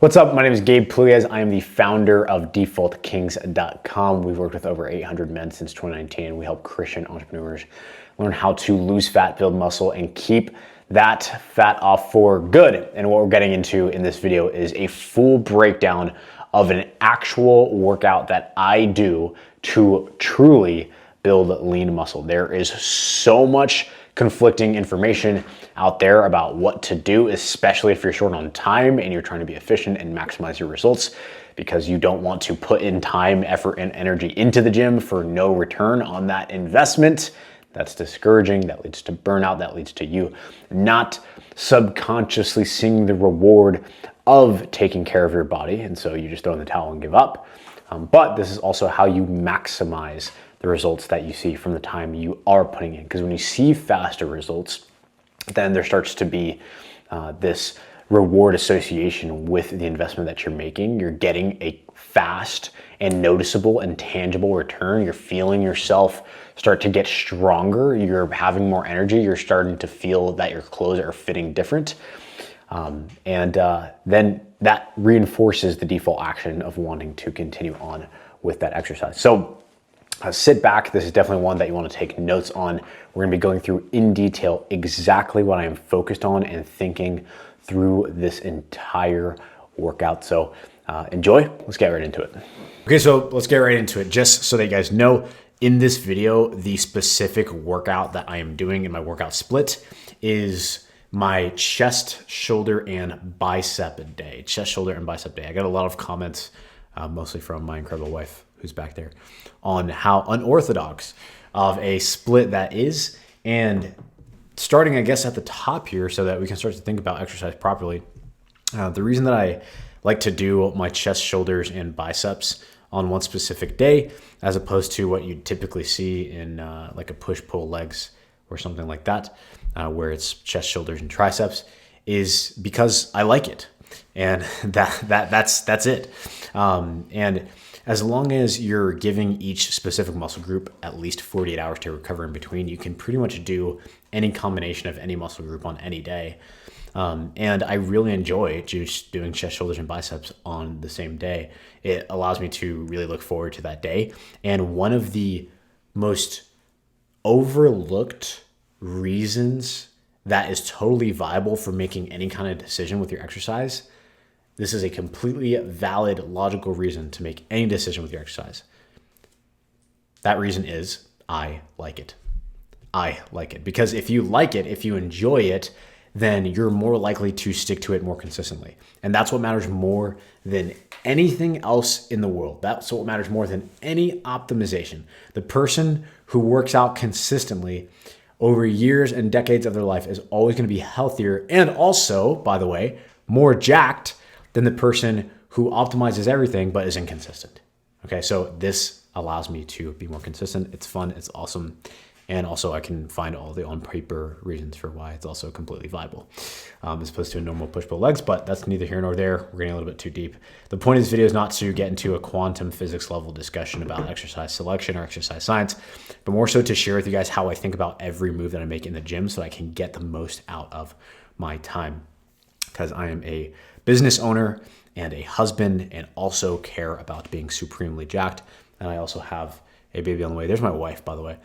What's up? My name is Gabe Pugliese. I am the founder of defaultkings.com. We've worked with over 800 men since 2019. We help Christian entrepreneurs learn how to lose fat, build muscle, and keep that fat off for good. And what we're getting into in this video is a full breakdown of an actual workout that I do to truly build lean muscle. There is so much conflicting information out there about what to do, especially if you're short on time and you're trying to be efficient and maximize your results, because you don't want to put in time, effort, and energy into the gym for no return on that investment. That's discouraging. That leads to burnout. That leads to you not subconsciously seeing the reward of taking care of your body. And so you just throw in the towel and give up. But this is also how you maximize the results that you see from the time you are putting in. Because when you see faster results, then there starts to be this reward association with the investment that you're making. You're getting a fast and noticeable and tangible return. You're feeling yourself start to get stronger. You're having more energy. You're starting to feel that your clothes are fitting different. Then that reinforces the default action of wanting to continue on with that exercise. So sit back. This is definitely one that you want to take notes on. We're going to be going through in detail exactly what I am focused on and thinking through this entire workout. So enjoy. Let's get right into it. Okay, so let's get right into it. Just so that you guys know, in this video, the specific workout that I am doing in my workout split is my chest, shoulder, and bicep day. Chest, shoulder, and bicep day. I got a lot of comments, mostly from my incredible wife, who's back there, on how unorthodox of a split that is. And starting, I guess, at the top here so that we can start to think about exercise properly. The reason that I like to do my chest, shoulders, and biceps on one specific day, as opposed to what you typically see in like a push-pull legs or something like that, where it's chest, shoulders, and triceps, is because I like it. And that's it. And as long as you're giving each specific muscle group at least 48 hours to recover in between, you can pretty much do any combination of any muscle group on any day. And I really enjoy just doing chest, shoulders, and biceps on the same day. It allows me to really look forward to that day. And one of the most overlooked reasons that is totally viable for making any kind of decision with your exercise, this is a completely valid, logical reason to make any decision with your exercise. That reason is I like it. I like it. Because if you like it, if you enjoy it, then you're more likely to stick to it more consistently. And that's what matters more than anything else in the world. That's what matters more than any optimization. The person who works out consistently over years and decades of their life is always going to be healthier and also, by the way, more jacked than the person who optimizes everything but is inconsistent. Okay, so this allows me to be more consistent. It's fun, it's awesome. And also I can find all the on paper reasons for why it's also completely viable, as opposed to a normal push-pull legs, but that's neither here nor there. We're getting a little bit too deep. The point of this video is not to get into a quantum physics level discussion about exercise selection or exercise science, but more so to share with you guys how I think about every move that I make in the gym so I can get the most out of my time. Because I am a business owner and a husband and also care about being supremely jacked. And I also have a baby on the way. There's my wife, by the way.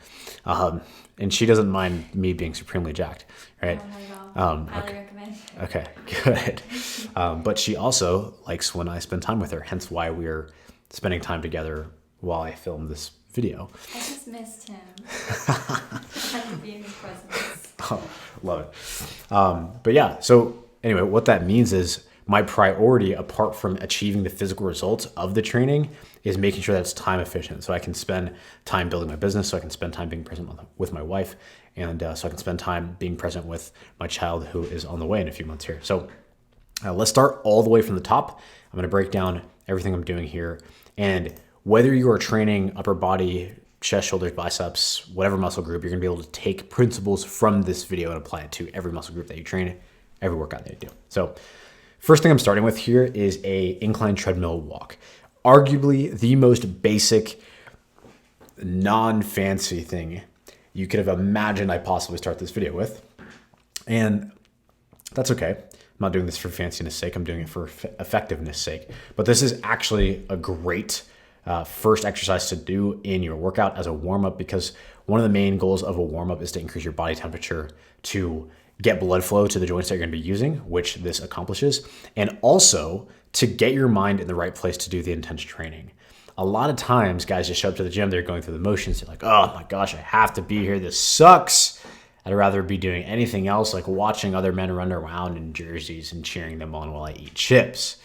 And she doesn't mind me being supremely jacked, right? Highly recommend. Okay, good. But she also likes when I spend time with her, hence why we're spending time together while I film this video. I just missed him. I had to be in his presence. Oh, love it. But yeah, so anyway, what that means is my priority, apart from achieving the physical results of the training, is making sure that it's time efficient. So I can spend time building my business, so I can spend time being present with my wife, and so I can spend time being present with my child who is on the way in a few months here. So let's start all the way from the top. I'm gonna break down everything I'm doing here. And whether you are training upper body, chest, shoulders, biceps, whatever muscle group, you're gonna be able to take principles from this video and apply it to every muscle group that you train, every workout that you do. So first thing I'm starting with here is a incline treadmill walk. Arguably the most basic, non-fancy thing you could have imagined I possibly start this video with. And that's okay. not doing this for fanciness sake. I'm doing it for effectiveness sake. But this is actually a great first exercise to do in your workout as a warm-up, because one of the main goals of a warm-up is to increase your body temperature to get blood flow to the joints that you're going to be using, which this accomplishes, and also to get your mind in the right place to do the intense training. A lot of times guys just show up to the gym, they're going through the motions, they're like, oh my gosh, I have to be here, this sucks. I'd rather be doing anything else, like watching other men run around in jerseys and cheering them on while I eat chips.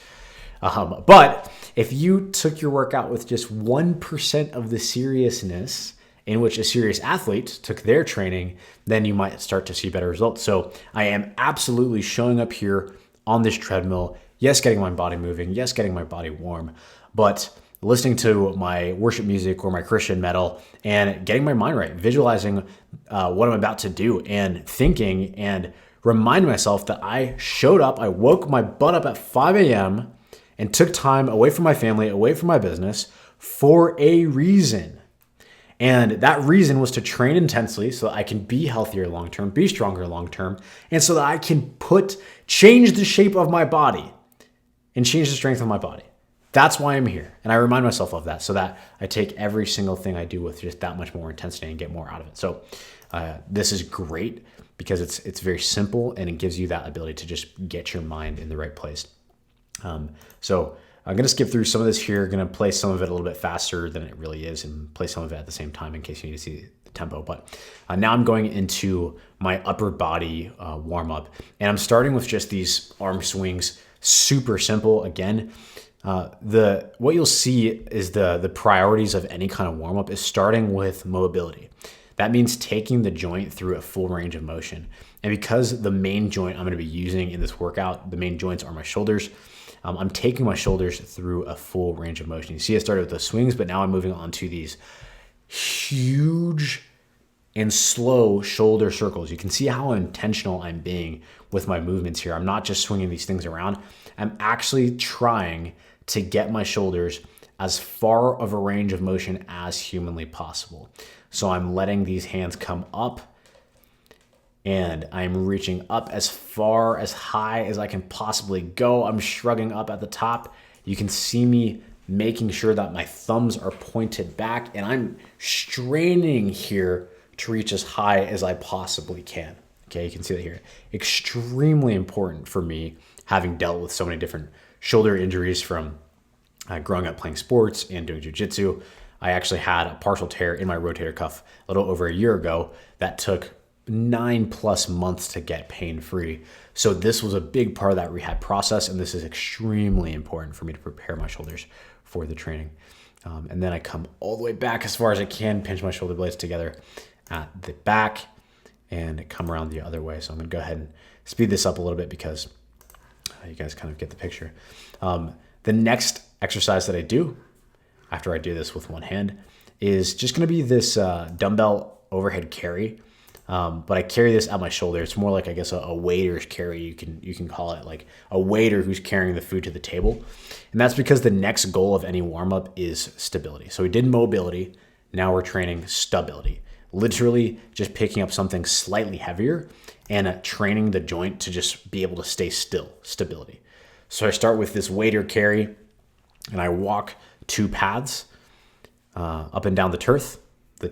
But if you took your workout with just 1% of the seriousness in which a serious athlete took their training, then you might start to see better results. So I am absolutely showing up here on this treadmill, yes, getting my body moving, yes, getting my body warm, but listening to my worship music or my Christian metal and getting my mind right, visualizing what I'm about to do and thinking and remind myself that I showed up, I woke my butt up at 5 a.m. and took time away from my family, away from my business for a reason. And that reason was to train intensely so that I can be healthier long-term, be stronger long-term, and so that I can change the shape of my body and change the strength of my body. That's why I'm here. And I remind myself of that so that I take every single thing I do with just that much more intensity and get more out of it. So this is great because it's very simple and it gives you that ability to just get your mind in the right place. So I'm going to skip through some of this here. Going to play some of it a little bit faster than it really is and play some of it at the same time in case you need to see the tempo. But now I'm going into my upper body warm up, and I'm starting with just these arm swings. Super simple. Again, what you'll see is the priorities of any kind of warm up is starting with mobility. That means taking the joint through a full range of motion. And because the main joint I'm going to be using in this workout, the main joints are my shoulders. I'm taking my shoulders through a full range of motion. You see I started with the swings, but now I'm moving on to these huge and slow shoulder circles. You can see how intentional I'm being with my movements here. I'm not just swinging these things around. I'm actually trying to get my shoulders as far of a range of motion as humanly possible. So I'm letting these hands come up and I'm reaching up as far, as high as I can possibly go. I'm shrugging up at the top. You can see me making sure that my thumbs are pointed back and I'm straining here to reach as high as I possibly can. Okay, you can see that here. Extremely important for me, having dealt with so many different shoulder injuries from growing up playing sports and doing jiu-jitsu. I actually had a partial tear in my rotator cuff a little over a year ago that took 9+ months to get pain-free. So this was a big part of that rehab process, and this is extremely important for me to prepare my shoulders for the training. And then I come all the way back as far as I can, pinch my shoulder blades together at the back, and come around the other way. So I'm gonna go ahead and speed this up a little bit because you guys kind of get the picture. The next exercise that I do after I do this with one hand is just gonna be this dumbbell overhead carry. But I carry this at my shoulder. It's more like, I guess, a waiter's carry. You can call it like a waiter who's carrying the food to the table. And that's because the next goal of any warm-up is stability. So we did mobility. Now we're training stability. Literally just picking up something slightly heavier and training the joint to just be able to stay still, stability. So I start with this waiter carry and I walk 2 paths up and down the turf. And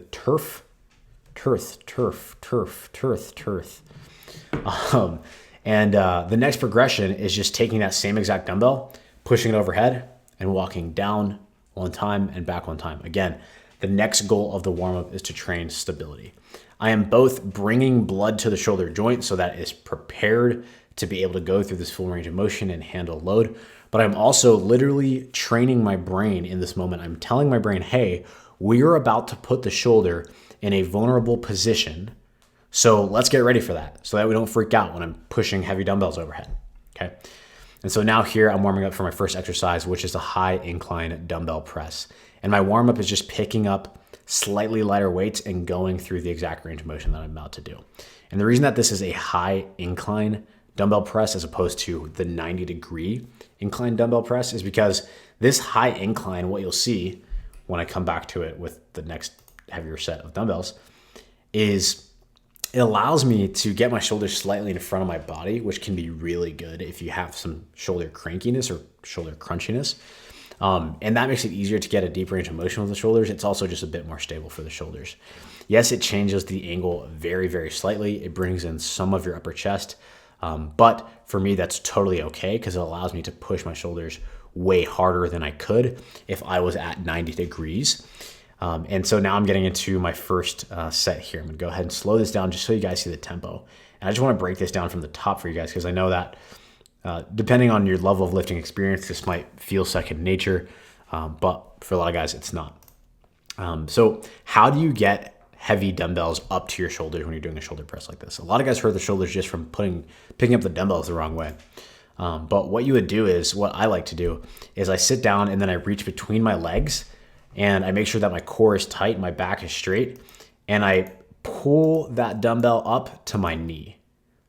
the next progression is just taking that same exact dumbbell, pushing it overhead and walking down one time and back one time. Again, the next goal of the warm-up is to train stability. I am both bringing blood to the shoulder joint so that it's prepared to be able to go through this full range of motion and handle load, but I'm also literally training my brain in this moment. I'm telling my brain, hey, we're about to put the shoulder in a vulnerable position, so let's get ready for that so that we don't freak out when I'm pushing heavy dumbbells overhead, okay? And so now here I'm warming up for my first exercise, which is a high incline dumbbell press. And my warm up is just picking up slightly lighter weights and going through the exact range of motion that I'm about to do. And the reason that this is a high incline dumbbell press as opposed to the 90-degree incline dumbbell press is because this high incline, what you'll see when I come back to it with the next heavier set of dumbbells, is it allows me to get my shoulders slightly in front of my body, which can be really good if you have some shoulder crankiness or shoulder crunchiness. And that makes it easier to get a deep range of motion with the shoulders. It's also just a bit more stable for the shoulders. Yes, it changes the angle very, very slightly. It brings in some of your upper chest. But for me, that's totally okay because it allows me to push my shoulders way harder than I could if I was at 90 degrees. And so now I'm getting into my first set here. I'm gonna go ahead and slow this down just so you guys see the tempo. And I just wanna break this down from the top for you guys because I know that depending on your level of lifting experience, this might feel second nature, but for a lot of guys, it's not. So how do you get heavy dumbbells up to your shoulders when you're doing a shoulder press like this? A lot of guys hurt the shoulders just from picking up the dumbbells the wrong way. But what you would do is, what I like to do is I sit down and then I reach between my legs and I make sure that my core is tight, my back is straight, and I pull that dumbbell up to my knee.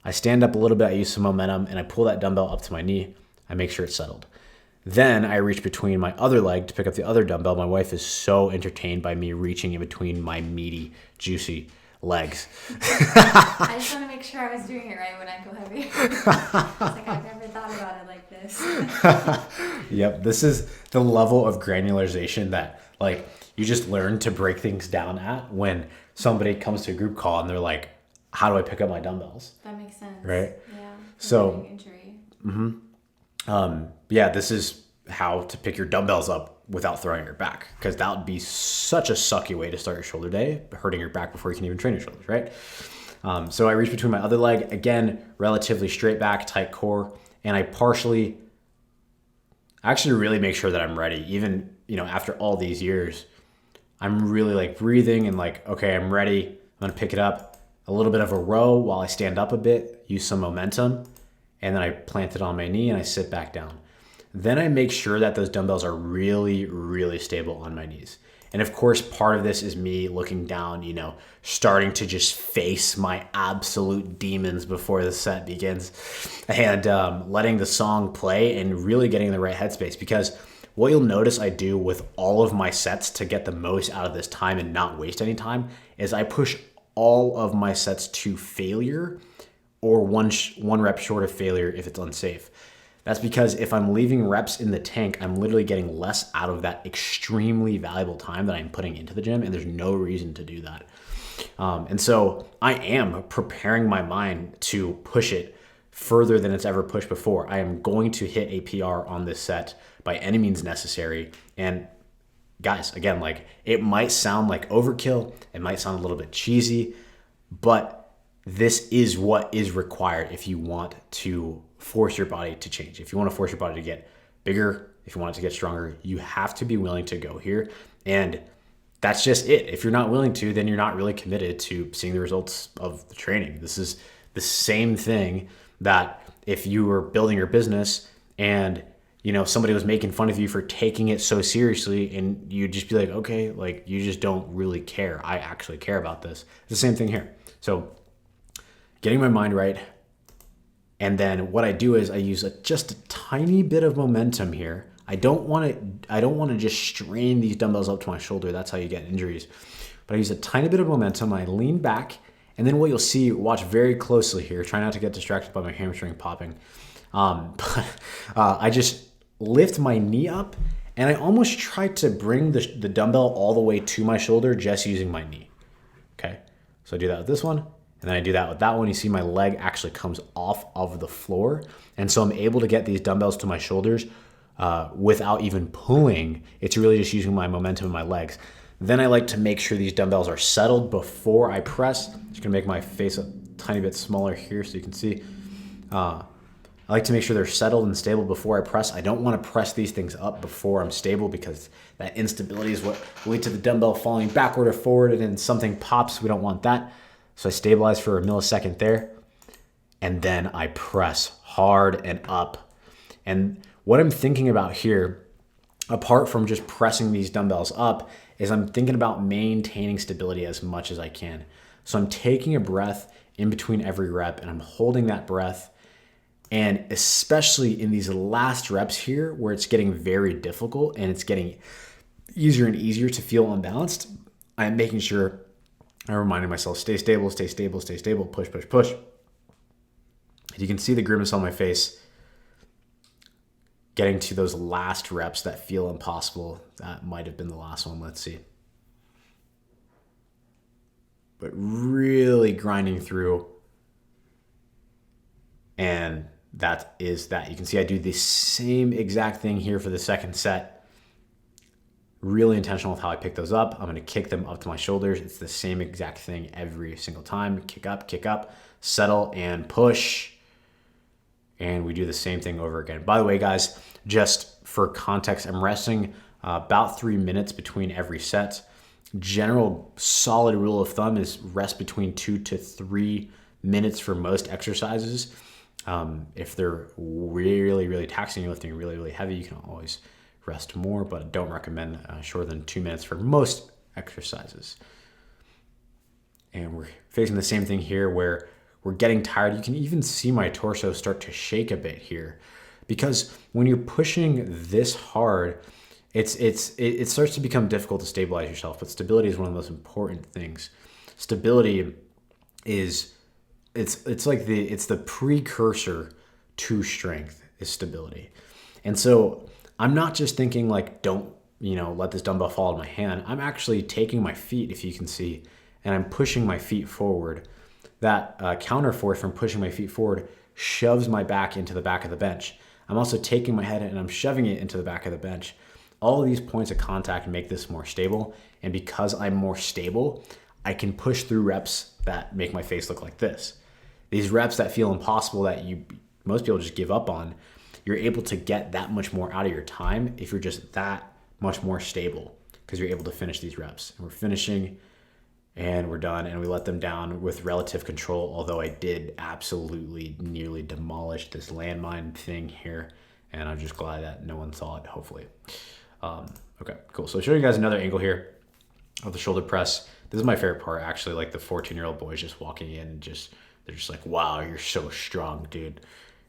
I stand up a little bit, I use some momentum, and I pull that dumbbell up to my knee. I make sure it's settled. Then I reach between my other leg to pick up the other dumbbell. My wife is so entertained by me reaching in between my meaty, juicy legs. I just want to make sure I was doing it right when I go heavy. It's like I've never thought about it like this. Yep, this is the level of granularization that like you just learn to break things down at when somebody comes to a group call and they're like, how do I pick up my dumbbells? That makes sense. Right? Yeah. So, injury. Yeah, this is how to pick your dumbbells up without throwing your back, because that would be such a sucky way to start your shoulder day, hurting your back before you can even train your shoulders, right? So I reach between my other leg, again, relatively straight back, tight core, and I actually really make sure that I'm ready. Even, after all these years, I'm really like breathing and like, okay, I'm ready. I'm gonna pick it up. A little bit of a row while I stand up a bit, use some momentum, and then I plant it on my knee and I sit back down. Then I make sure that those dumbbells are really, really stable on my knees. And of course, part of this is me looking down, starting to just face my absolute demons before the set begins, and letting the song play and really getting in the right headspace. Because what you'll notice I do with all of my sets to get the most out of this time and not waste any time is I push all of my sets to failure, or one rep short of failure if it's unsafe. That's because if I'm leaving reps in the tank, I'm literally getting less out of that extremely valuable time that I'm putting into the gym, and there's no reason to do that. And so I am preparing my mind to push it further than it's ever pushed before. I am going to hit a PR on this set by any means necessary. And guys, again, like, it might sound like overkill, it might sound a little bit cheesy, but this is what is required if you want to force your body to change. If you want to force your body to get bigger, if you want it to get stronger, you have to be willing to go here. And that's just it. If you're not willing to, then you're not really committed to seeing the results of the training. This is the same thing that if you were building your business and somebody was making fun of you for taking it so seriously, and you'd just be like, okay, like, you just don't really care. I actually care about this. It's the same thing here. So getting my mind right. And then what I do is I use just a tiny bit of momentum here. I don't want to just strain these dumbbells up to my shoulder. That's how you get injuries. But I use a tiny bit of momentum. I lean back, and then what you'll see, watch very closely here. Try not to get distracted by my hamstring popping. I just lift my knee up, and I almost try to bring the dumbbell all the way to my shoulder just using my knee. Okay, so I do that with this one. And then I do that with that one. You see my leg actually comes off of the floor. And so I'm able to get these dumbbells to my shoulders without even pulling. It's really just using my momentum in my legs. Then I like to make sure these dumbbells are settled before I press. Just gonna make my face a tiny bit smaller here so you can see. I like to make sure they're settled and stable before I press. I don't want to press these things up before I'm stable, because that instability is what will lead to the dumbbell falling backward or forward, and then something pops. We don't want that. So I stabilize for a millisecond there, and then I press hard and up. And what I'm thinking about here, apart from just pressing these dumbbells up, is I'm thinking about maintaining stability as much as I can. So I'm taking a breath in between every rep, and I'm holding that breath. And especially in these last reps here, where it's getting very difficult and it's getting easier and easier to feel unbalanced, I'm making sure I'm reminding myself, stay stable, stay stable, stay stable, push, push, push. You can see the grimace on my face getting to those last reps that feel impossible. That might have been the last one. Let's see. But really grinding through. And that is that. You can see I do the same exact thing here for the second set. Really intentional with how I pick those up. I'm going to kick them up to my shoulders. It's the same exact thing every single time. Kick up, settle, and push. And we do the same thing over again. By the way, guys, just for context, I'm resting about 3 minutes between every set. General solid rule of thumb is rest between 2 to 3 minutes for most exercises. If they're really, really taxing, you're lifting really, really heavy, you can always rest more, but I don't recommend shorter than 2 minutes for most exercises. And we're facing the same thing here where we're getting tired. You can even see my torso start to shake a bit here, because when you're pushing this hard, it starts to become difficult to stabilize yourself. But stability is one of the most important things. Stability is it's like the precursor to strength is stability. And so I'm not just thinking like, don't let this dumbbell fall out of my hand. I'm actually taking my feet, if you can see, and I'm pushing my feet forward. That counter force from pushing my feet forward shoves my back into the back of the bench. I'm also taking my head and I'm shoving it into the back of the bench. All of these points of contact make this more stable. And because I'm more stable, I can push through reps that make my face look like this. These reps that feel impossible that most people just give up on, you're able to get that much more out of your time if you're just that much more stable, because you're able to finish these reps. And we're finishing and we're done, and we let them down with relative control, although I did absolutely nearly demolish this landmine thing here, and I'm just glad that no one saw it, hopefully. Okay, cool. So showing you guys another angle here of the shoulder press. This is my favorite part, actually, like the 14-year-old boys just walking in and they're just like, wow, you're so strong, dude.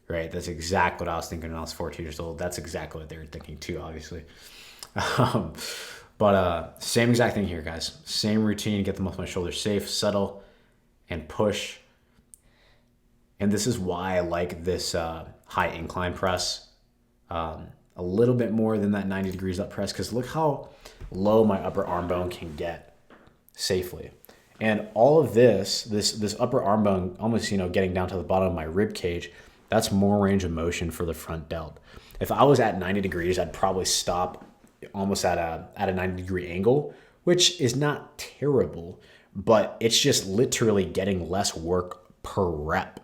Right? That's exactly what I was thinking when I was 14 years old. That's exactly what they were thinking too, obviously. But same exact thing here, guys. Same routine, get them off my shoulders safe, settle, and push. And this is why I like this high incline press a little bit more than that 90 degrees up press, because look how low my upper arm bone can get safely. And all of this upper arm bone almost, getting down to the bottom of my rib cage, that's more range of motion for the front delt. If I was at 90 degrees, I'd probably stop almost at a 90 degree angle, which is not terrible, but it's just literally getting less work per rep.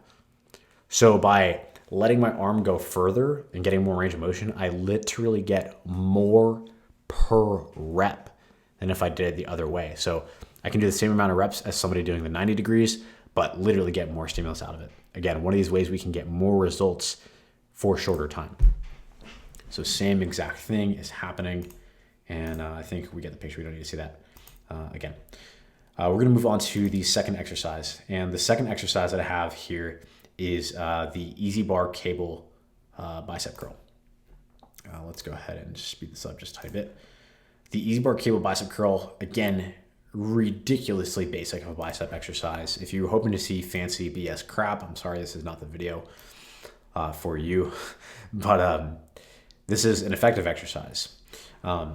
So by letting my arm go further and getting more range of motion, I literally get more per rep than if I did it the other way. So I can do the same amount of reps as somebody doing the 90 degrees, but literally get more stimulus out of it. Again, one of these ways we can get more results for shorter time. So same exact thing is happening. And I think we get the picture. We don't need to see that again. We're going to move on to the second exercise. And the second exercise that I have here is the easy bar cable bicep curl. Let's go ahead and speed this up just a tiny bit. The easy bar cable bicep curl, again, ridiculously basic of a bicep exercise. If you're hoping to see fancy BS crap, I'm sorry, this is not the video for you, but this is an effective exercise.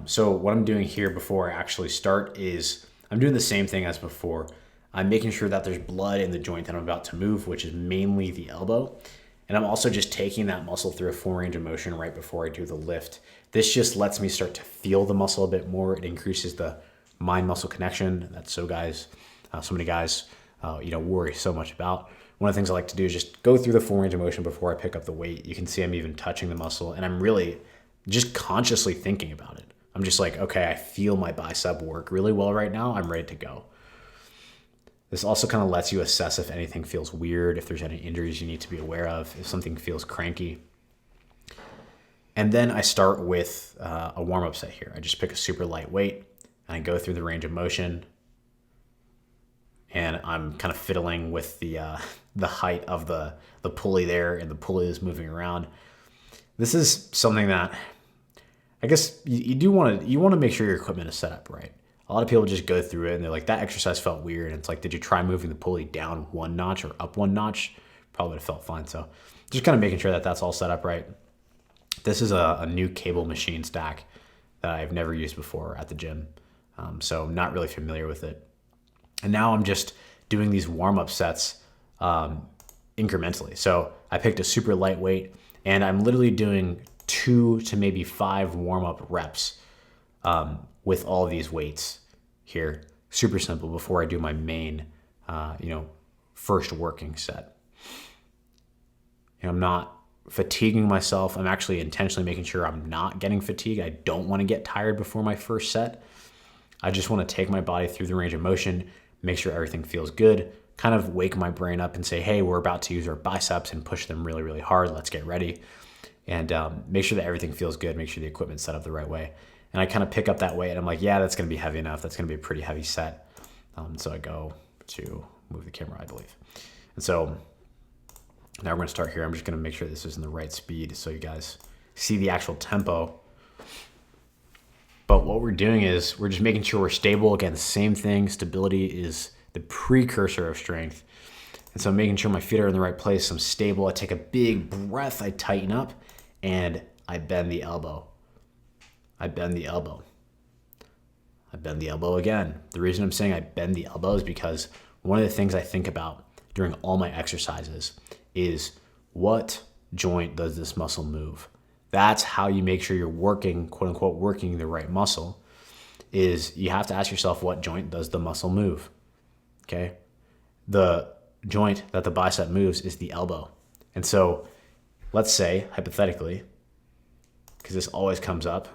So what I'm doing here before I actually start is I'm doing the same thing as before. I'm making sure that there's blood in the joint that I'm about to move, which is mainly the elbow. And I'm also just taking that muscle through a full range of motion right before I do the lift. This just lets me start to feel the muscle a bit more. It increases the mind-muscle connection that so many guys worry so much about. One of the things I like to do is just go through the full range of motion before I pick up the weight. You can see I'm even touching the muscle, and I'm really just consciously thinking about it. I'm just like, okay, I feel my bicep work really well right now. I'm ready to go. This also kind of lets you assess if anything feels weird, if there's any injuries you need to be aware of, if something feels cranky. And then I start with a warm-up set here. I just pick a super light weight, and I go through the range of motion, and I'm kind of fiddling with the height of the pulley there, and the pulley is moving around. This is something that I guess you want to make sure your equipment is set up right. a lot of people just go through it and they're like, that exercise felt weird. And it's like, did you try moving the pulley down one notch or up one notch? Probably would have felt fine. So just kind of making sure that that's all set up right. This is a new cable machine stack that I've never used before at the gym. So I'm not really familiar with it. And now I'm just doing these warm-up sets incrementally. So I picked a super lightweight and I'm literally doing 2 to maybe 5 warm-up reps with all of these weights here. Super simple before I do my main, first working set. I'm not fatiguing myself. I'm actually intentionally making sure I'm not getting fatigued. I don't want to get tired before my first set. I just want to take my body through the range of motion, make sure everything feels good, kind of wake my brain up and say, hey, we're about to use our biceps and push them really, really hard. Let's get ready. And make sure that everything feels good. Make sure the equipment's set up the right way. And I kind of pick up that weight and I'm like, yeah, that's going to be heavy enough. That's going to be a pretty heavy set. So I go to move the camera, I believe. And so now we're going to start here. I'm just going to make sure this is in the right speed so you guys see the actual tempo. But what we're doing is we're just making sure we're stable. Again, the same thing. Stability is the precursor of strength. And so I'm making sure my feet are in the right place. I'm stable. I take a big breath. I tighten up and I bend the elbow. I bend the elbow. I bend the elbow again. The reason I'm saying I bend the elbow is because one of the things I think about during all my exercises is what joint does this muscle move? That's how you make sure you're working, quote unquote, working the right muscle, is you have to ask yourself, what joint does the muscle move? Okay. The joint that the bicep moves is the elbow. And so let's say, hypothetically, because this always comes up,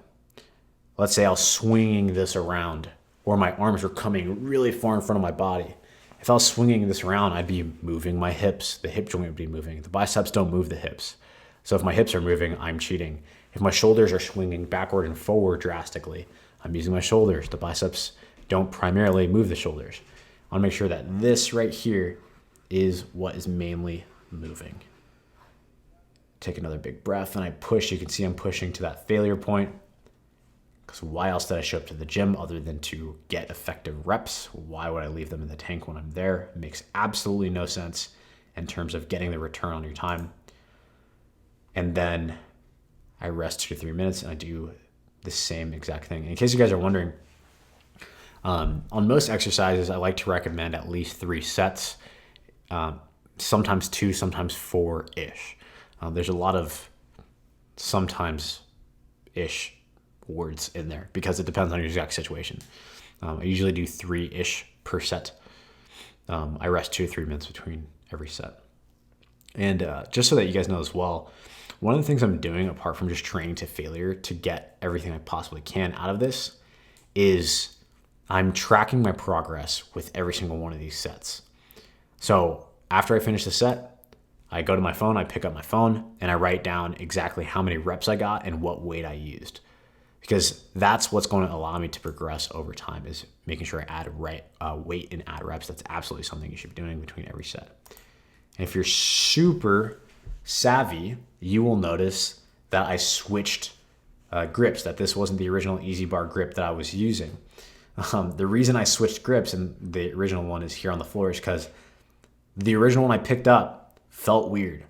let's say I was swinging this around or my arms were coming really far in front of my body. If I was swinging this around, I'd be moving my hips. The hip joint would be moving. The biceps don't move the hips. So if my hips are moving, I'm cheating. If my shoulders are swinging backward and forward drastically, I'm using my shoulders. The biceps don't primarily move the shoulders. I want to make sure that this right here is what is mainly moving. Take another big breath and I push. You can see I'm pushing to that failure point. Because why else did I show up to the gym other than to get effective reps? Why would I leave them in the tank when I'm there? It makes absolutely no sense in terms of getting the return on your time. And then I rest 2 to 3 minutes and I do the same exact thing. In case you guys are wondering, on most exercises, I like to recommend at least 3 sets, sometimes 2, sometimes 4-ish. There's a lot of sometimes-ish words in there because it depends on your exact situation. I usually do 3-ish per set. I rest 2 to 3 minutes between every set. And just so that you guys know as well, one of the things I'm doing apart from just training to failure to get everything I possibly can out of this is I'm tracking my progress with every single one of these sets. So after I finish the set, I go to my phone, I pick up my phone, and I write down exactly how many reps I got and what weight I used. Because that's what's going to allow me to progress over time, is making sure I add right weight and add reps. That's absolutely something you should be doing between every set. And if you're super savvy, you will notice that I switched grips, that this wasn't the original Easy Bar grip that I was using. The reason I switched grips, and the original one is here on the floor, is because the original one I picked up felt weird.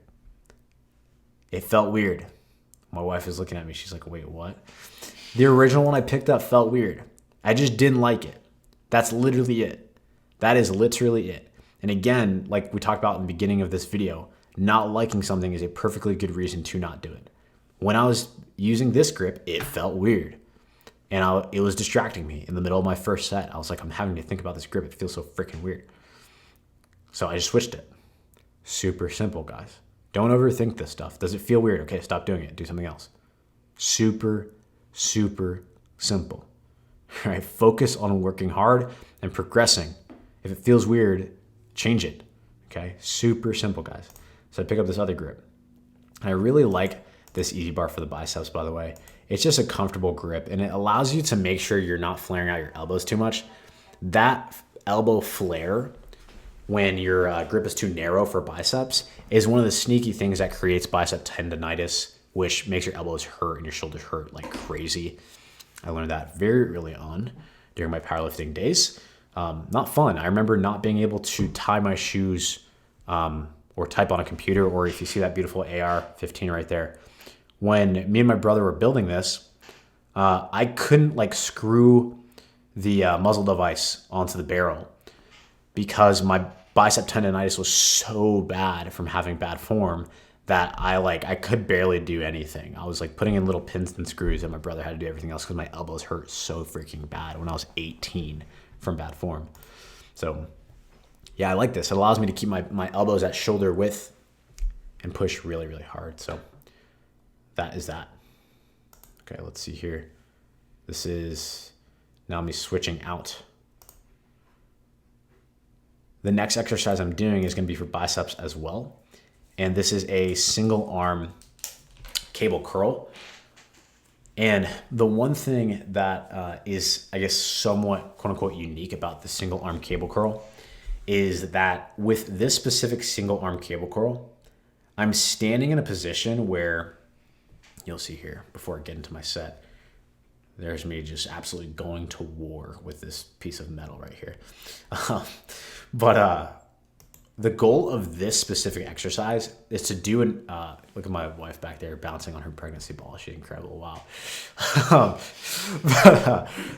It felt weird. My wife is looking at me. She's like, wait, what? The original one I picked up felt weird. I just didn't like it. That's literally it. That is literally it. And again, like we talked about in the beginning of this video, not liking something is a perfectly good reason to not do it. When I was using this grip, it felt weird. And it was distracting me in the middle of my first set. I was like, I'm having to think about this grip. It feels so freaking weird. So I just switched it. Super simple, guys. Don't overthink this stuff. Does it feel weird? Okay, stop doing it. Do something else. Super, super simple. All right, focus on working hard and progressing. If it feels weird, change it. Okay, super simple, guys. So I pick up this other grip. And I really like this Easy Bar for the biceps, by the way. It's just a comfortable grip and it allows you to make sure you're not flaring out your elbows too much. That elbow flare, when your grip is too narrow for biceps, is one of the sneaky things that creates bicep tendonitis, which makes your elbows hurt and your shoulders hurt like crazy. I learned that very early on during my powerlifting days. Not fun. I remember not being able to tie my shoes or type on a computer, or if you see that beautiful AR-15 right there. When me and my brother were building this, I couldn't like screw the muzzle device onto the barrel because my bicep tendonitis was so bad from having bad form that I could barely do anything. I was like putting in little pins and screws, and my brother had to do everything else because my elbows hurt so freaking bad when I was 18 from bad form. So yeah, I like this. It allows me to keep my elbows at shoulder width and push really, really hard. So that is that. Okay, let's see here. This is now me switching out. The next exercise I'm doing is going to be for biceps as well. And this is a single arm cable curl. And the one thing that is, I guess, somewhat quote unquote unique about the single arm cable curl is that with this specific single arm cable curl, I'm standing in a position where you'll see here before I get into my set, there's me just absolutely going to war with this piece of metal right here. But the goal of this specific exercise is to do an, look at my wife back there bouncing on her pregnancy ball. She's incredible. Wow.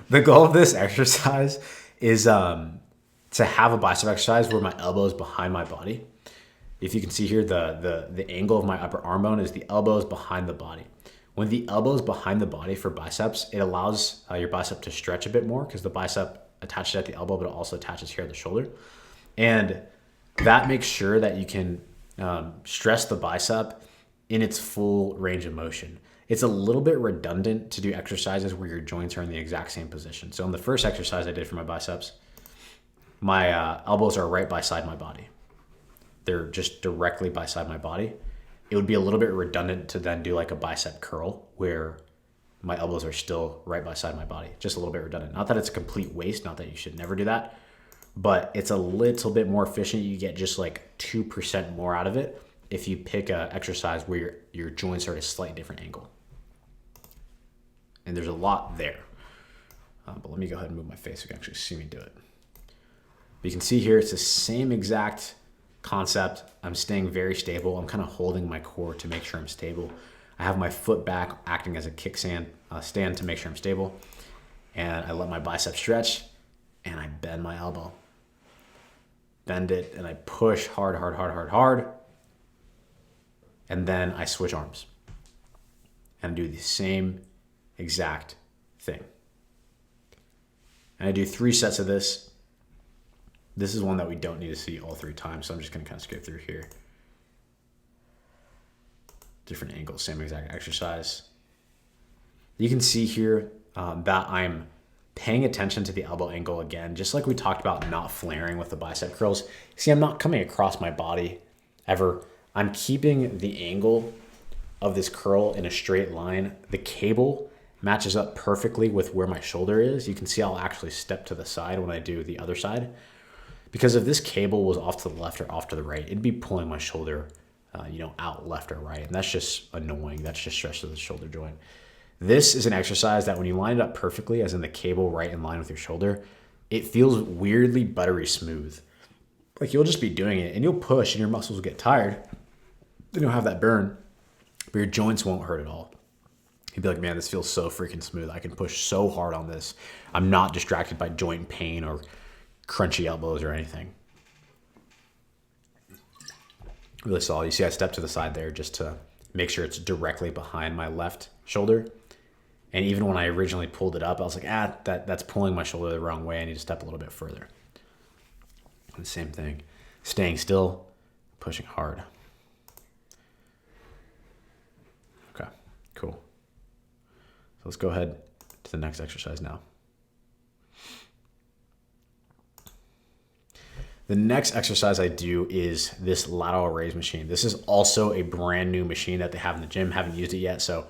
The goal of this exercise is to have a bicep exercise where my elbow is behind my body. If you can see here, the angle of my upper arm bone is the elbows behind the body. When the elbow is behind the body for biceps, it allows your bicep to stretch a bit more because the bicep attaches at the elbow, but it also attaches here at the shoulder. And that makes sure that you can stress the bicep in its full range of motion. It's a little bit redundant to do exercises where your joints are in the exact same position. So in the first exercise I did for my biceps, my elbows are right beside my body. They're just directly beside my body. It would be a little bit redundant to then do like a bicep curl where my elbows are still right beside my body. Just a little bit redundant. Not that it's a complete waste, not that you should never do that, but it's a little bit more efficient. You get just like 2% more out of it if you pick an exercise where your joints are at a slightly different angle. And there's a lot there. But let me go ahead and move my face so you can actually see me do it. But you can see here, it's the same exact concept. I'm staying very stable. I'm kind of holding my core to make sure I'm stable. I have my foot back acting as a kickstand stand to make sure I'm stable. And I let my bicep stretch and I bend my elbow. Bend it and I push hard, hard, hard, hard, hard. And then I switch arms and do the same exact thing. And I do 3 sets of this. This is one that we don't need to see all 3 times, so I'm just going to kind of skip through here. Different angles, same exact exercise. You can see here that I'm paying attention to the elbow angle again, just like we talked about not flaring with the bicep curls. See, I'm not coming across my body ever. I'm keeping the angle of this curl in a straight line. The cable matches up perfectly with where my shoulder is. You can see I'll actually step to the side when I do the other side. Because if this cable was off to the left or off to the right, it'd be pulling my shoulder, out left or right. And that's just annoying. That's just stress to the shoulder joint. This is an exercise that when you line it up perfectly, as in the cable right in line with your shoulder, it feels weirdly buttery smooth. Like you'll just be doing it and you'll push and your muscles will get tired. Then you'll have that burn, but your joints won't hurt at all. You'd be like, man, this feels so freaking smooth. I can push so hard on this. I'm not distracted by joint pain or crunchy elbows or anything. Really solid. You see I stepped to the side there just to make sure it's directly behind my left shoulder. And even when I originally pulled it up, I was like, that's pulling my shoulder the wrong way. I need to step a little bit further. And the same thing. Staying still, pushing hard. Okay, cool. So let's go ahead to the next exercise now. The next exercise I do is this lateral raise machine. This is also a brand new machine that they have in the gym. Haven't used it yet. So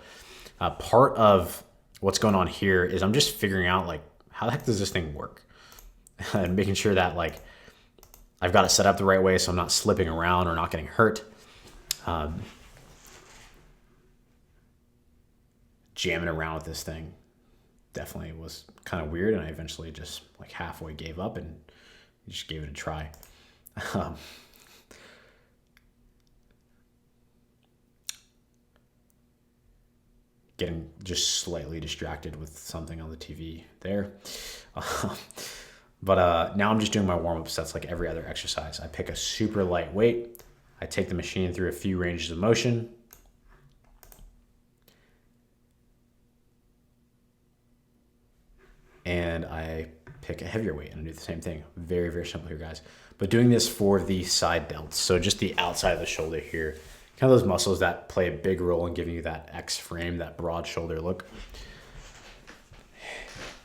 part of what's going on here is I'm just figuring out like, how the heck does this thing work? And making sure that like, I've got it set up the right way so I'm not slipping around or not getting hurt. Jamming around with this thing. definitely was kind of weird. And I eventually just like halfway gave up and just gave it a try. Getting just slightly distracted with something on the TV there. But now I'm just doing my warm-up sets like every other exercise. I pick a super light weight. I take the machine through a few ranges of motion. And I pick a heavier weight and I do the same thing. Very, very simple here, guys. But doing this for the side delts. So just the outside of the shoulder here. Kind of those muscles that play a big role in giving you that X frame, that broad shoulder look.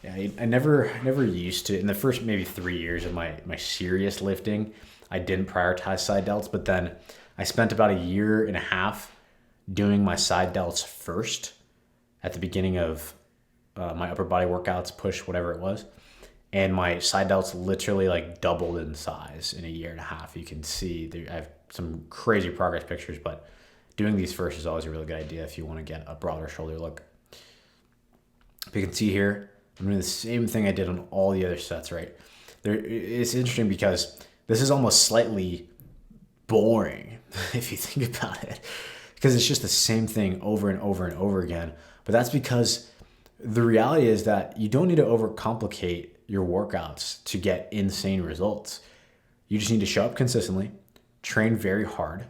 Yeah, I never used to, in the first maybe 3 years of my serious lifting, I didn't prioritize side delts, but then I spent about 1.5 years doing my side delts first at the beginning of my upper body workouts, push, whatever it was. And my side delts literally like doubled in size in 1.5 years. You can see I have some crazy progress pictures, but doing these first is always a really good idea if you want to get a broader shoulder look. You can see here, I'm doing the same thing I did on all the other sets, right? It's interesting because this is almost slightly boring if you think about it, because it's just the same thing over and over and over again. But that's because the reality is that you don't need to overcomplicate your workouts to get insane results. You just need to show up consistently, train very hard,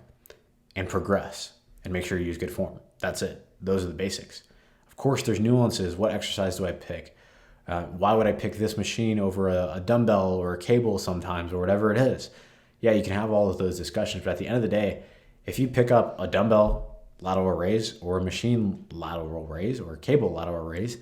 and progress, and make sure you use good form. That's it. Those are the basics. Of course, there's nuances. What exercise do I pick? Why would I pick this machine over a dumbbell or a cable sometimes, or whatever it is? Yeah, you can have all of those discussions, but at the end of the day, if you pick up a dumbbell lateral raise or a machine lateral raise or a cable lateral raise,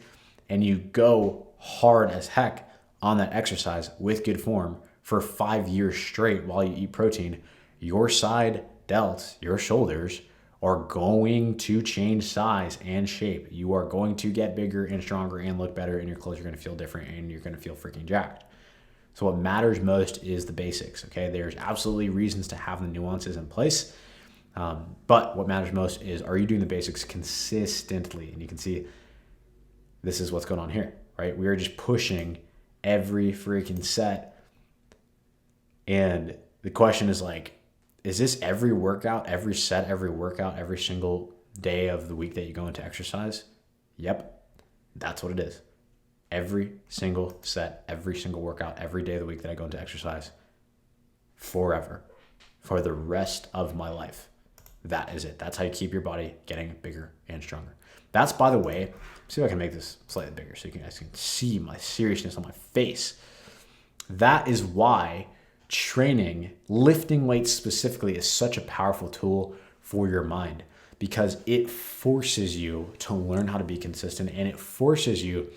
and you go hard as heck on that exercise with good form for 5 years straight while you eat protein, your side delts, your shoulders, are going to change size and shape. You are going to get bigger and stronger and look better, and your clothes are going to feel different and you're going to feel freaking jacked. So what matters most is the basics, okay? There's absolutely reasons to have the nuances in place, but what matters most is, are you doing the basics consistently? And you can see this is what's going on here, right? We are just pushing every freaking set. And the question is like, is this every workout, every set, every workout, every single day of the week that you go into exercise? Yep, that's what it is. Every single set, every single workout, every day of the week that I go into exercise, forever, for the rest of my life. That is it. That's how you keep your body getting bigger and stronger. That's, by the way, see if I can make this slightly bigger so you guys can see my seriousness on my face. That is why training, lifting weights specifically, is such a powerful tool for your mind, because it forces you to learn how to be consistent, and it forces you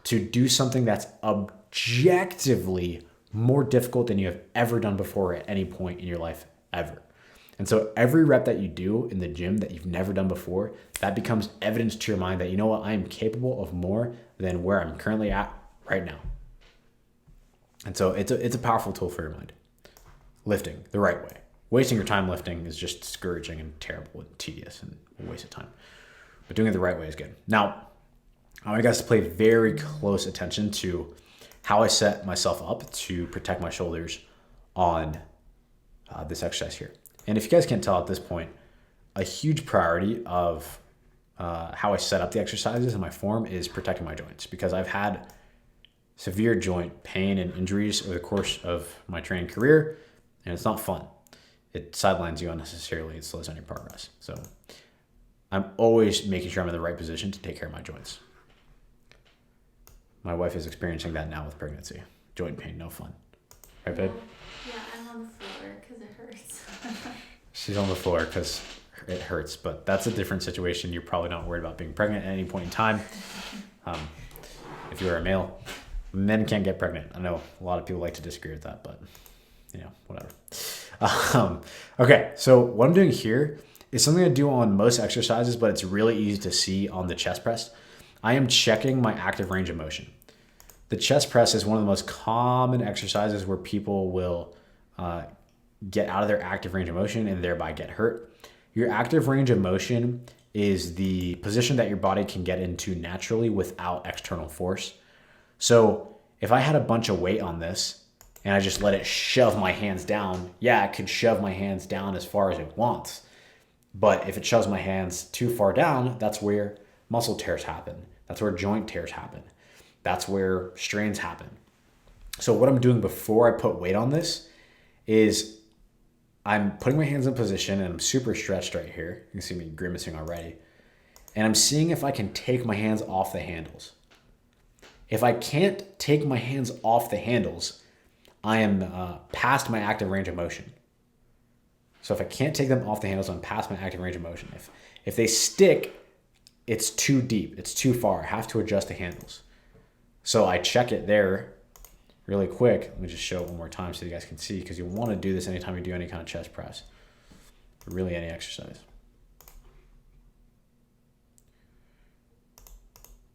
to do something that's objectively more difficult than you have ever done before at any point in your life ever. And so every rep that you do in the gym that you've never done before, that becomes evidence to your mind that, you know what, I am capable of more than where I'm currently at right now. And so it's a powerful tool for your mind. Lifting the right way. Wasting your time lifting is just discouraging and terrible and tedious and a waste of time. But doing it the right way is good. Now, I want you guys to pay very close attention to how I set myself up to protect my shoulders on this exercise here. And if you guys can't tell at this point, a huge priority of how I set up the exercises and my form is protecting my joints, because I've had severe joint pain and injuries over the course of my training career, and it's not fun. It sidelines you unnecessarily. It slows down your progress. So I'm always making sure I'm in the right position to take care of my joints. My wife is experiencing that now with pregnancy. Joint pain, no fun. Right, babe? Yeah, I'm on the floor because it hurts. She's on the floor because it hurts, but that's a different situation. You're probably not worried about being pregnant at any point in time. If you're a male, men can't get pregnant. I know a lot of people like to disagree with that, but you know, whatever. Okay, so what I'm doing here is something I do on most exercises, but it's really easy to see on the chest press. I am checking my active range of motion. The chest press is one of the most common exercises where people will get out of their active range of motion and thereby get hurt. Your active range of motion is the position that your body can get into naturally without external force. So if I had a bunch of weight on this and I just let it shove my hands down, yeah, it could shove my hands down as far as it wants. But if it shoves my hands too far down, that's where muscle tears happen. That's where joint tears happen. That's where strains happen. So what I'm doing before I put weight on this is I'm putting my hands in position, and I'm super stretched right here. You can see me grimacing already. And I'm seeing if I can take my hands off the handles. If I can't take my hands off the handles, I am past my active range of motion. So if I can't take them off the handles, I'm past my active range of motion. If they stick, it's too deep, it's too far. I have to adjust the handles. So I check it there really quick. Let me just show it one more time so you guys can see, because you want to do this anytime you do any kind of chest press, or really any exercise.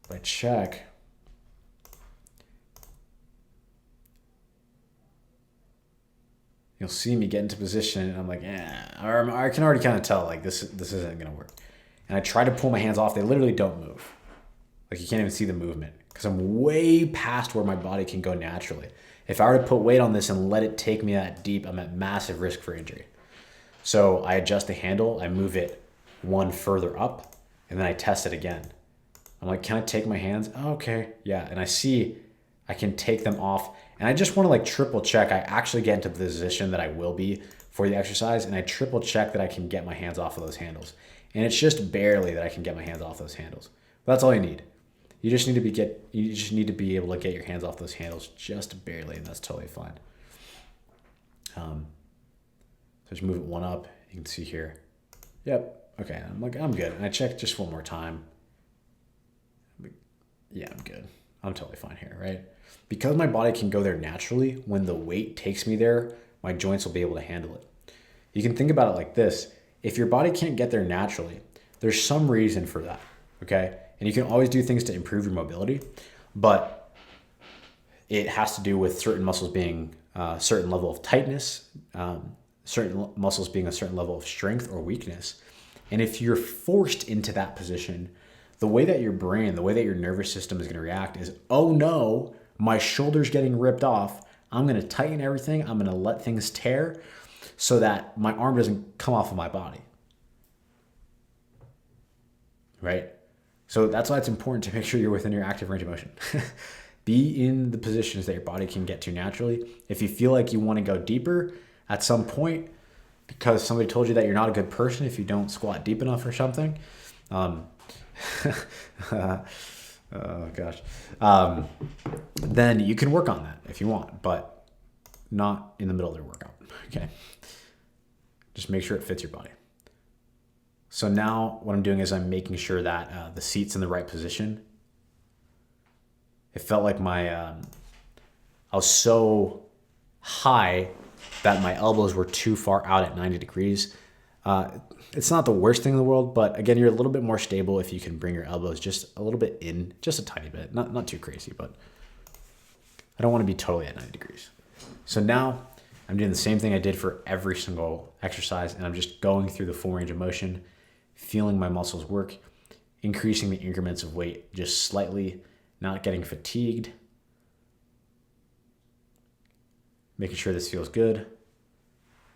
If I check, you'll see me get into position, and I'm like, or I can already kind of tell, like, this isn't gonna work. And I try to pull my hands off, they literally don't move. Like, you can't even see the movement, because I'm way past where my body can go naturally. If I were to put weight on this and let it take me that deep, I'm at massive risk for injury. So I adjust the handle, I move it one further up, and then I test it again. I'm like, can I take my hands? Oh, okay, yeah. And I see I can take them off. And I just want to like triple check. I actually get into the position that I will be for the exercise, and I triple check that I can get my hands off of those handles. And it's just barely that I can get my hands off those handles. But that's all you need. You just need to be able to get your hands off those handles just barely, and that's totally fine. So just move it one up. You can see here. Yep. Okay. I'm like, I'm good. And I check just one more time. Yeah, I'm good. I'm totally fine here, right? Because my body can go there naturally, when the weight takes me there, my joints will be able to handle it. You can think about it like this. If your body can't get there naturally, there's some reason for that, okay? And you can always do things to improve your mobility, but it has to do with certain muscles being a certain level of tightness, certain muscles being a certain level of strength or weakness. And if you're forced into that position, the way that your brain, the way that your nervous system is going to react is, oh no, my shoulder's getting ripped off. I'm going to tighten everything. I'm going to let things tear so that my arm doesn't come off of my body. Right? So that's why it's important to make sure you're within your active range of motion. Be in the positions that your body can get to naturally. If you feel like you want to go deeper at some point because somebody told you that you're not a good person if you don't squat deep enough or something, oh gosh, then you can work on that if you want, but not in the middle of their workout. Okay, just make sure it fits your body. So now what I'm doing is I'm making sure that the seat's in the right position. It felt like I was so high that my elbows were too far out at 90 degrees. It's not the worst thing in the world, but again, you're a little bit more stable if you can bring your elbows just a little bit in, just a tiny bit, not too crazy, but I don't want to be totally at 90 degrees. So now I'm doing the same thing I did for every single exercise, and I'm just going through the full range of motion, feeling my muscles work, increasing the increments of weight just slightly, not getting fatigued, making sure this feels good,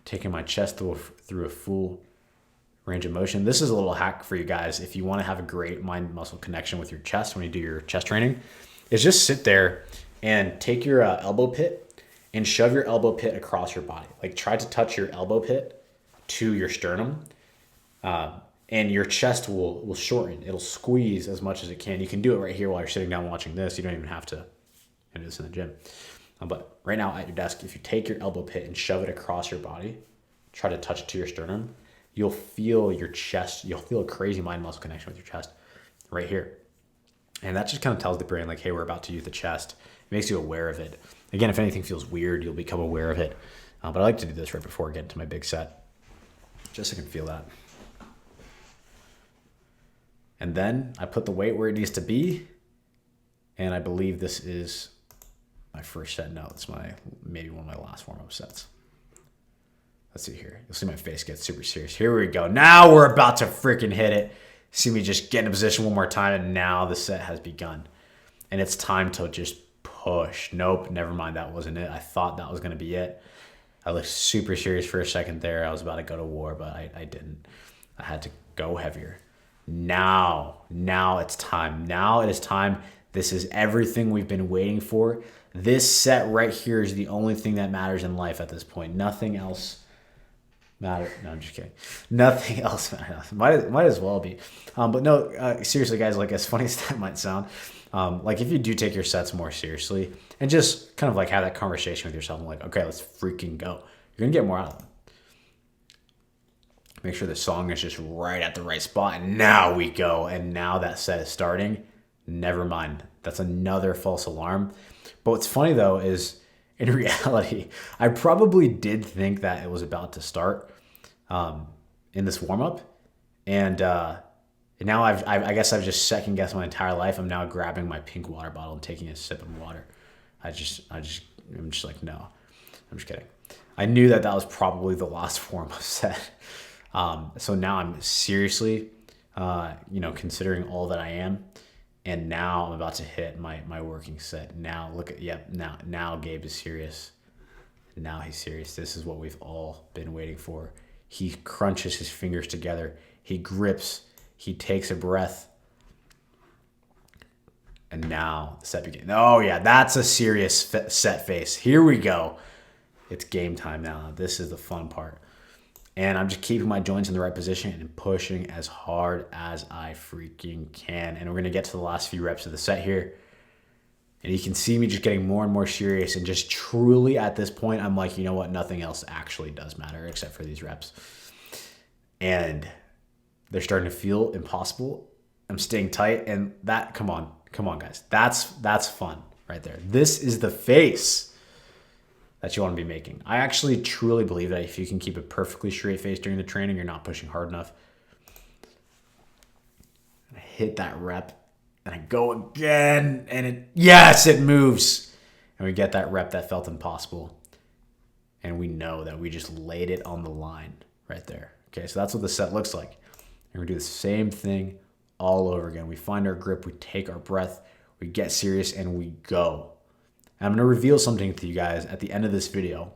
taking my chest through a full range of motion. This is a little hack for you guys if you want to have a great mind-muscle connection with your chest when you do your chest training, is just sit there and take your elbow pit and shove your elbow pit across your body. Like, try to touch your elbow pit to your sternum, and your chest will shorten. It'll squeeze as much as it can. You can do it right here while you're sitting down watching this. You don't even have to do this in the gym. But right now at your desk, if you take your elbow pit and shove it across your body, try to touch it to your sternum, you'll feel your chest, you'll feel a crazy mind-muscle connection with your chest right here. And that just kind of tells the brain, like, hey, we're about to use the chest. It makes you aware of it. Again, if anything feels weird, you'll become aware of it. But I like to do this right before I get into my big set, just so I can feel that. And then I put the weight where it needs to be. And I believe this is my first set. No, it's maybe one of my last warm-up sets. Let's see here. You'll see my face get super serious. Here we go. Now we're about to freaking hit it. See me just get in a position one more time, and now the set has begun. And it's time to just push. Nope, never mind, that wasn't it. I thought that was going to be it. I looked super serious for a second there. I was about to go to war, but I didn't. I had to go heavier. Now it's time. Now it is time. This is everything we've been waiting for. This set right here is the only thing that matters in life at this point. Nothing else matters. No, I'm just kidding. Nothing else matters. Might as well be. But no, seriously, guys, like as funny as that might sound, like if you do take your sets more seriously and just kind of like have that conversation with yourself, like, okay, let's freaking go. You're going to get more out of them. Make sure the song is just right at the right spot. And now we go. And now that set is starting. Never mind. That's another false alarm. But what's funny though is in reality, I probably did think that it was about to start in this warm up. And now I guess I've just second guessed my entire life. I'm now grabbing my pink water bottle and taking a sip of water. I'm just like, no, I'm just kidding. I knew that was probably the last warm up set. So now I'm seriously, considering all that I am, and now I'm about to hit my working set. Now look at, now Gabe is serious. Now he's serious. This is what we've all been waiting for. He crunches his fingers together. He grips. He takes a breath. And now the set begins. Oh yeah, that's a serious set face. Here we go. It's game time now. This is the fun part. And I'm just keeping my joints in the right position and pushing as hard as I freaking can. And we're going to get to the last few reps of the set here. And you can see me just getting more and more serious. And just truly at this point, I'm like, you know what? Nothing else actually does matter except for these reps. And they're starting to feel impossible. I'm staying tight. And that, come on, guys. That's fun right there. This is the face that you want to be making. I actually truly believe that if you can keep a perfectly straight face during the training, you're not pushing hard enough. And I hit that rep and I go again and it moves. And we get that rep that felt impossible. And we know that we just laid it on the line right there. Okay, so that's what the set looks like. And we do the same thing all over again. We find our grip, we take our breath, we get serious, and we go. I'm going to reveal something to you guys at the end of this video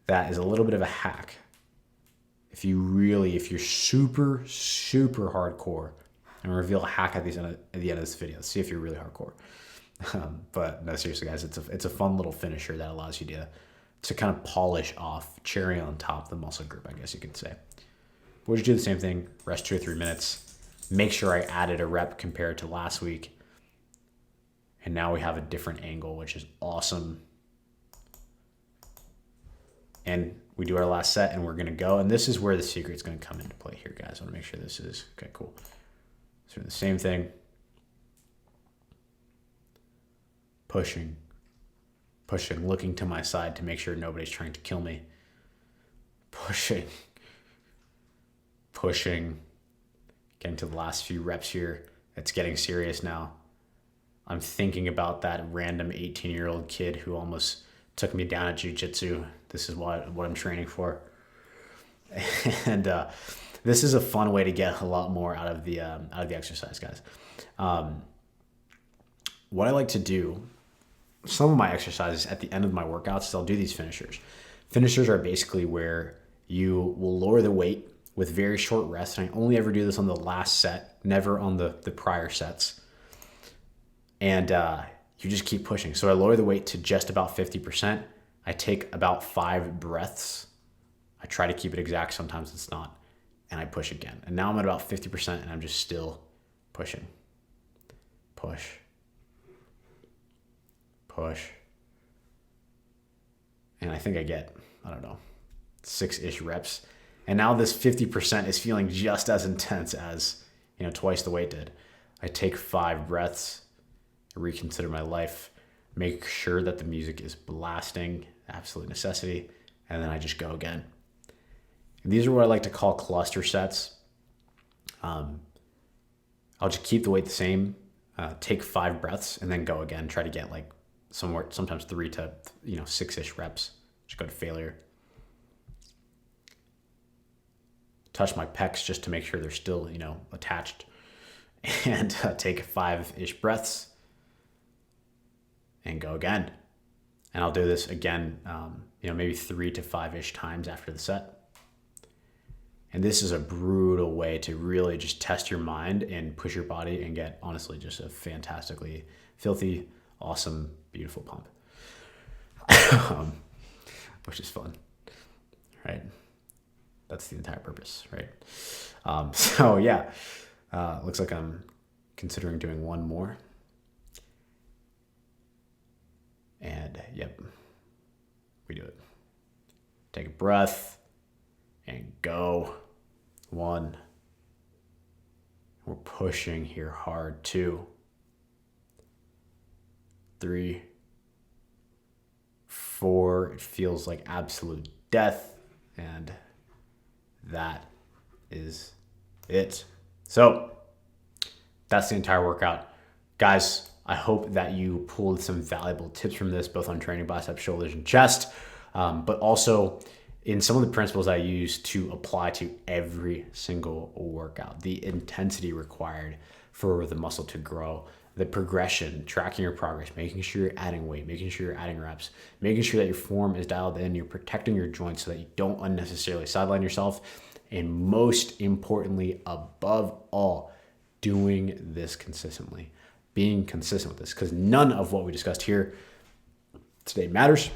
that is a little bit of a hack. If you're super, super hardcore, I'm going to reveal a hack at the end of this video. See if you're really hardcore. But no, seriously, guys, it's a fun little finisher that allows you to kind of polish off, cherry on top the muscle group, I guess you could say. We'll just do the same thing, rest 2 or 3 minutes. Make sure I added a rep compared to last week. And now we have a different angle, which is awesome. And we do our last set and we're going to go. And this is where the secret's going to come into play here, guys. I want to make sure this is, okay, cool. So the same thing. Pushing, looking to my side to make sure nobody's trying to kill me. Pushing. Getting to the last few reps here. It's getting serious now. I'm thinking about that random 18-year-old kid who almost took me down at jiu-jitsu. This is what I'm training for. And this is a fun way to get a lot more out of the exercise, guys. What I like to do, some of my exercises at the end of my workouts is I'll do these finishers. Finishers are basically where you will lower the weight with very short rests. And I only ever do this on the last set, never on the prior sets. And you just keep pushing. So I lower the weight to just about 50%. I take about 5 breaths. I try to keep it exact. Sometimes it's not. And I push again. And now I'm at about 50% and I'm just still pushing. Push. And I think I get, 6-ish reps. And now this 50% is feeling just as intense as, twice the weight did. I take 5 breaths. Reconsider my life, make sure that the music is blasting, absolute necessity, and then I just go again. And these are what I like to call cluster sets. I'll just keep the weight the same, take 5 breaths, and then go again. Try to get like sometimes 3 to 6-ish reps. Just go to failure. touch my pecs just to make sure they're still, attached, and take 5-ish breaths and go again. And I'll do this again, maybe 3 to 5-ish times after the set. And this is a brutal way to really just test your mind and push your body and get, honestly, just a fantastically filthy, awesome, beautiful pump, which is fun, right? That's the entire purpose, right? So yeah, looks like I'm considering doing one more. And yep, we do it. Take a breath and go. 1. We're pushing here hard. 2, 3, 4. It feels like absolute death. And that is it. So that's the entire workout. Guys, I hope that you pulled some valuable tips from this, both on training biceps, shoulders, and chest, but also in some of the principles I use to apply to every single workout. The intensity required for the muscle to grow, the progression, tracking your progress, making sure you're adding weight, making sure you're adding reps, making sure that your form is dialed in, you're protecting your joints so that you don't unnecessarily sideline yourself, and most importantly, above all, doing this consistently. Being consistent with this, because none of what we discussed here today matters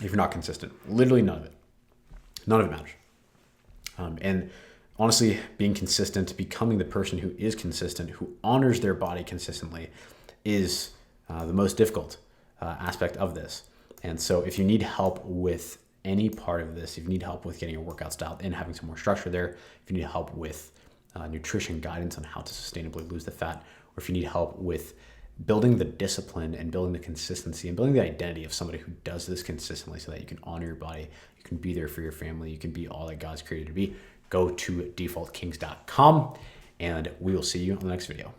if you're not consistent. Literally none of it. None of it matters. And honestly, being consistent, becoming the person who is consistent, who honors their body consistently, is the most difficult aspect of this. And so if you need help with any part of this, if you need help with getting your workouts dialed in, having some more structure there, if you need help with nutrition guidance on how to sustainably lose the fat, or if you need help with building the discipline and building the consistency and building the identity of somebody who does this consistently so that you can honor your body, you can be there for your family, you can be all that God's created to be, go to defaultkings.com, and we will see you on the next video.